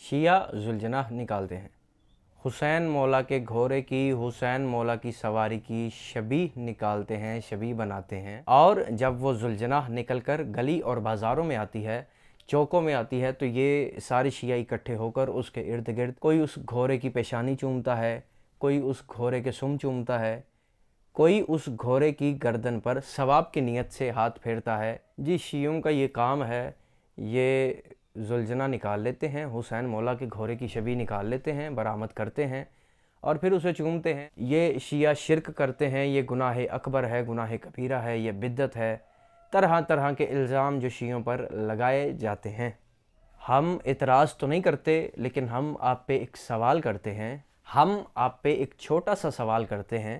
شیعہ ذوالجناح نکالتے ہیں، حسین مولا کے گھوڑے کی، حسین مولا کی سواری کی شبیہ نکالتے ہیں، شبیہ بناتے ہیں، اور جب وہ ذوالجناح نکل کر گلی اور بازاروں میں آتی ہے، چوکوں میں آتی ہے، تو یہ سارے شیعہ اکٹھے ہو کر اس کے ارد گرد کوئی اس گھوڑے کی پیشانی چومتا ہے، کوئی اس گھوڑے کے سم چومتا ہے، کوئی اس گھوڑے کی گردن پر ثواب کی نیت سے ہاتھ پھیرتا ہے۔ جی شیعوں کا یہ کام ہے، یہ ذوالجناح نکال لیتے ہیں، حسین مولا کے گھوڑے کی شبیہ نکال لیتے ہیں، برآمد کرتے ہیں اور پھر اسے چومتے ہیں۔ یہ شیعہ شرک کرتے ہیں، یہ گناہ اکبر ہے، گناہ کبیرہ ہے، یہ بدعت ہے، طرح طرح کے الزام جو شیعوں پر لگائے جاتے ہیں۔ ہم اعتراض تو نہیں کرتے، لیکن ہم آپ پہ ایک سوال کرتے ہیں، ہم آپ پہ ایک چھوٹا سا سوال کرتے ہیں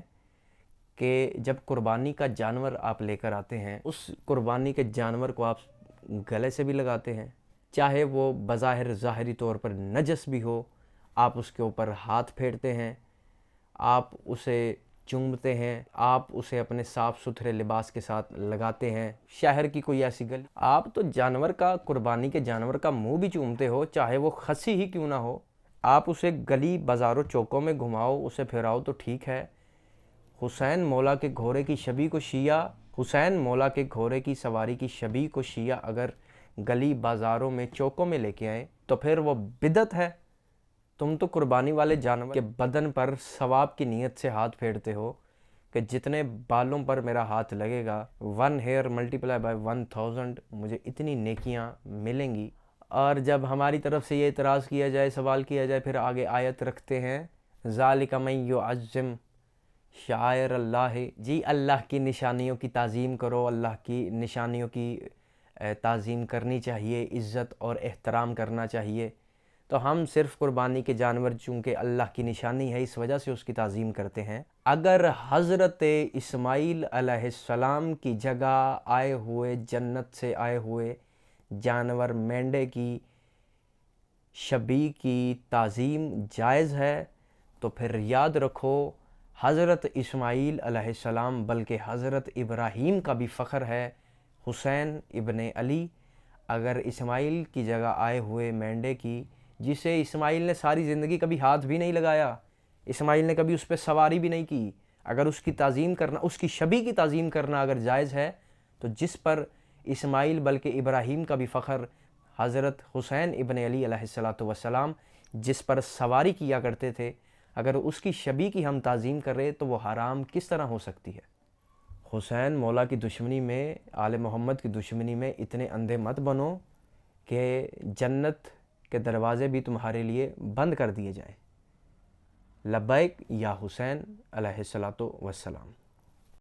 کہ جب قربانی کا جانور آپ لے کر آتے ہیں، اس قربانی کے جانور کو آپ گلے سے بھی لگاتے ہیں، چاہے وہ بظاہر ظاہری طور پر نجس بھی ہو، آپ اس کے اوپر ہاتھ پھیرتے ہیں، آپ اسے چومتے ہیں، آپ اسے اپنے صاف ستھرے لباس کے ساتھ لگاتے ہیں۔ شہر کی کوئی ایسی گلی، آپ تو جانور کا، قربانی کے جانور کا منہ بھی چومتے ہو، چاہے وہ خصی ہی کیوں نہ ہو، آپ اسے گلی بازاروں چوکوں میں گھماؤ، اسے پھراؤ تو ٹھیک ہے۔ حسین مولا کے گھوڑے کی شبیہ کو شیعہ، حسین مولا کے گھوڑے کی سواری کی شبیہ کو شیعہ اگر گلی بازاروں میں چوکوں میں لے کے آئیں تو پھر وہ بدعت ہے۔ تم تو قربانی والے جانور کے بدن پر ثواب کی نیت سے ہاتھ پھیرتے ہو کہ جتنے بالوں پر میرا ہاتھ لگے گا 1 hair multiply by 1000 مجھے اتنی نیکیاں ملیں گی۔ اور جب ہماری طرف سے یہ اعتراض کیا جائے، سوال کیا جائے، پھر آگے آیت رکھتے ہیں ذالک من یعظم شعائر اللہ، جی اللہ کی نشانیوں کی تعظیم کرو، اللہ کی نشانیوں کی تعظیم کرنی چاہیے، عزت اور احترام کرنا چاہیے۔ تو ہم صرف قربانی کے جانور چونکہ اللہ کی نشانی ہے اس وجہ سے اس کی تعظیم کرتے ہیں۔ اگر حضرت اسماعیل علیہ السلام کی جگہ آئے ہوئے، جنت سے آئے ہوئے جانور مینڈے کی شبیہ کی تعظیم جائز ہے تو پھر یاد رکھو حضرت اسماعیل علیہ السلام بلکہ حضرت ابراہیم کا بھی فخر ہے، حسین ابن علی۔ اگر اسماعیل کی جگہ آئے ہوئے مینڈے کی، جسے اسماعیل نے ساری زندگی کبھی ہاتھ بھی نہیں لگایا، اسماعیل نے کبھی اس پہ سواری بھی نہیں کی، اگر اس کی تعظیم کرنا، اس کی شبیہ کی تعظیم کرنا اگر جائز ہے، تو جس پر اسماعیل بلکہ ابراہیم کا بھی فخر حضرت حسین ابن علی علیہ السلام جس پر سواری کیا کرتے تھے، اگر اس کی شبیہ کی ہم تعظیم کر رہے تو وہ حرام کس طرح ہو سکتی ہے؟ حسین مولا کی دشمنی میں، آل محمد کی دشمنی میں اتنے اندھے مت بنو کہ جنت کے دروازے بھی تمہارے لیے بند کر دیے جائیں۔ لبیک یا حسین علیہ السلام۔